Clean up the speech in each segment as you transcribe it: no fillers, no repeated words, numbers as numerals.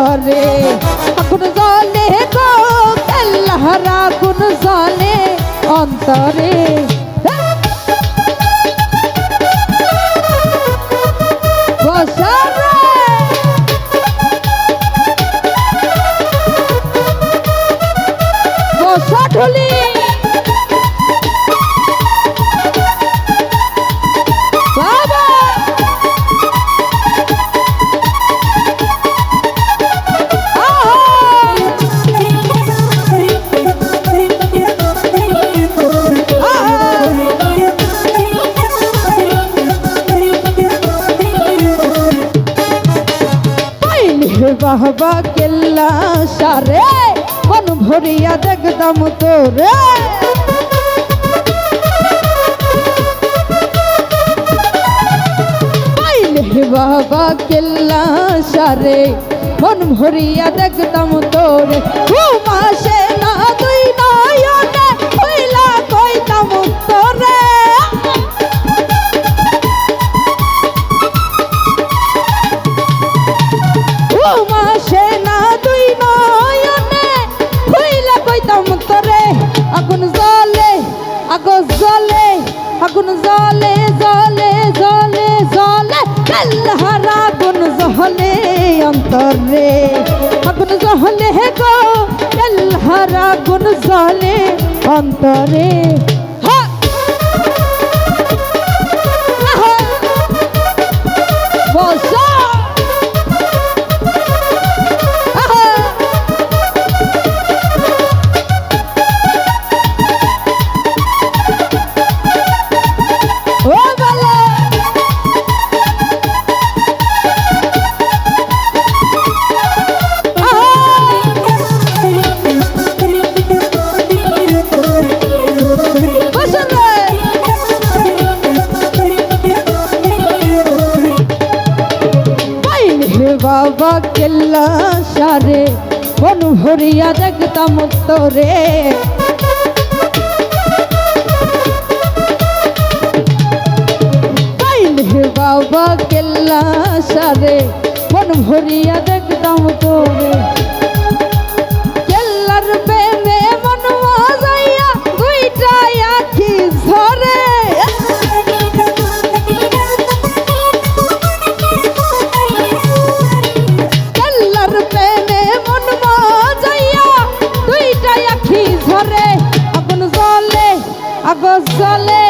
অন্তরে আগুন জ্বলে গো আল্লাহর আগুন জ্বলে অন্তরে বসারে বসা ঢুলি বাবা বাবা কেল্লা সারে মন ভরিয়া দেখদাম তোরে বাবা কেল্লা সারে মন ভরিয়া দেখদাম তোরে ঘুম আসে না তুই নয়নে হইলা কইতাম তোরে ঘুম আসে না তুই নয়নে হইলা কইতাম তোরে আগুন জ্বলে আগুন জ্বলে আগুন জ্বলে জ্বলে জ্বলে জ্বলে আল্লাহর আগুন জ্বলে অন্তরে আগুন জ্বলে গো আল্লাহর আগুন জ্বলে অন্তরে বসা বাবা কেল্লা সারে মন ভরিয়া দেখতাম তোরে বাবা কেল্লা সারে মন ভরিয়া দেখতাম তোরে কেল্লার প্রেমে মন মজাইয়া দুইটা আখি ঝরে আগুন জ্বলে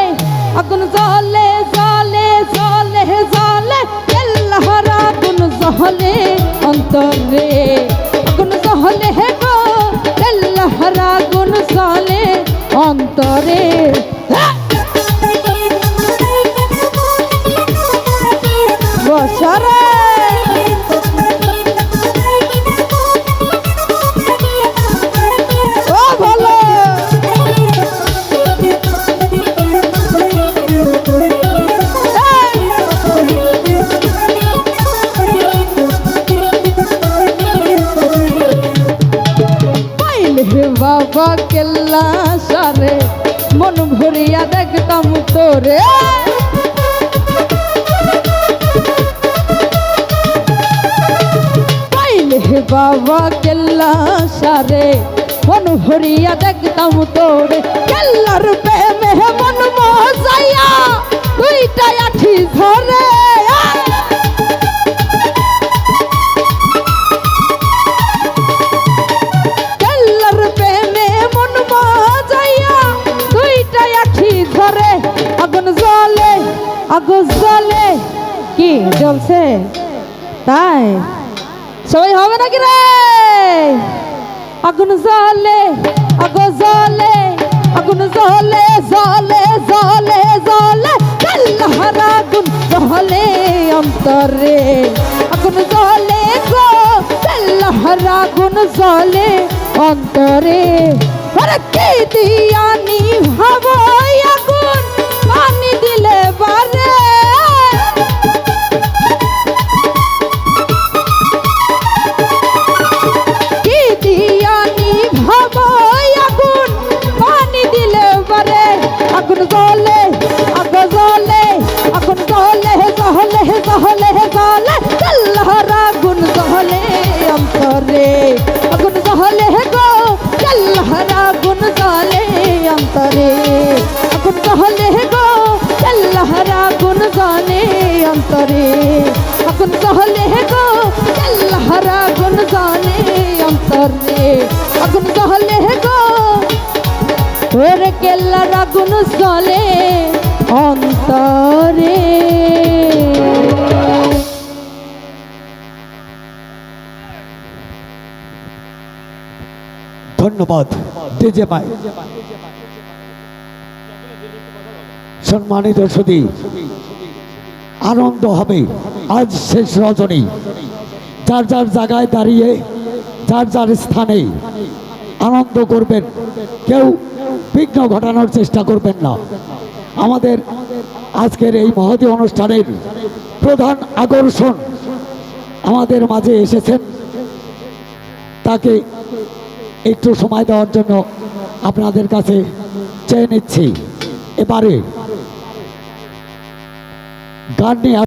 আগুন জ্বলে জ্বলে জ্বলে জ্বলে আল্লাহর আগুন জ্বলে অন্তরে আগুন জ্বলে গো আল্লাহর আগুন জ্বলে অন্তরে বসারে বাবা কেল্লা সারে মন ভরিয়া দেখতাম তোরে বাবা কেল্লা সারে মন ভরিয়া দেখতাম তোরে কেল্লার প্রেমে মন মজাইয়া দুইটা আঠি ধরে আগুন জ্বলে কি জ্বলছে তাই সবাই হবে নাকি রে আগুন জ্বলে আগুন জ্বলে আগুন জ্বলে জ্বলে জ্বলে জ্বলে আল্লাহর আগুন জ্বলে অন্তরে আগুন জ্বলে গো আল্লাহর আগুন জ্বলে অন্তরে আরে কি দিয়ানি ভাবো আগুন পানি দিলে বারে কি দিয়ানি ভাবো আগুন পানি দিলে বারে আগুন জ্বলে আগুন জ্বলে আগুন জ্বলে জ্বলে জ্বলে জ্বলে আল্লাহর আগুন জ্বলে অন্তরে অন্তরে আগুন জ্বলে গো আল্লাহর আগুন জ্বলে অন্তরে আগুন জ্বলে গো আল্লাহর আগুন জ্বলে অন্তরে আগুন জ্বলে গো ওরে কেল্লার আগুন জ্বলে অন্তরে। ধন্যবাদ ডিজে ভাই। সম্মানিত সুধী, আনন্দ হবে আজ শেষ রজনী। যার যার জায়গায় দাঁড়িয়ে যার যার স্থানে আনন্দ করবেন, কেউ বিঘ্ন ঘটানোর চেষ্টা করবেন না। আমাদের আজকের এই মহতী অনুষ্ঠানের প্রধান আকর্ষণ আমাদের মাঝে এসেছেন, তাকে একটু সময় দেওয়ার জন্য আপনাদের কাছে চেয়ে নিচ্ছি। এবারে গান নিয়ে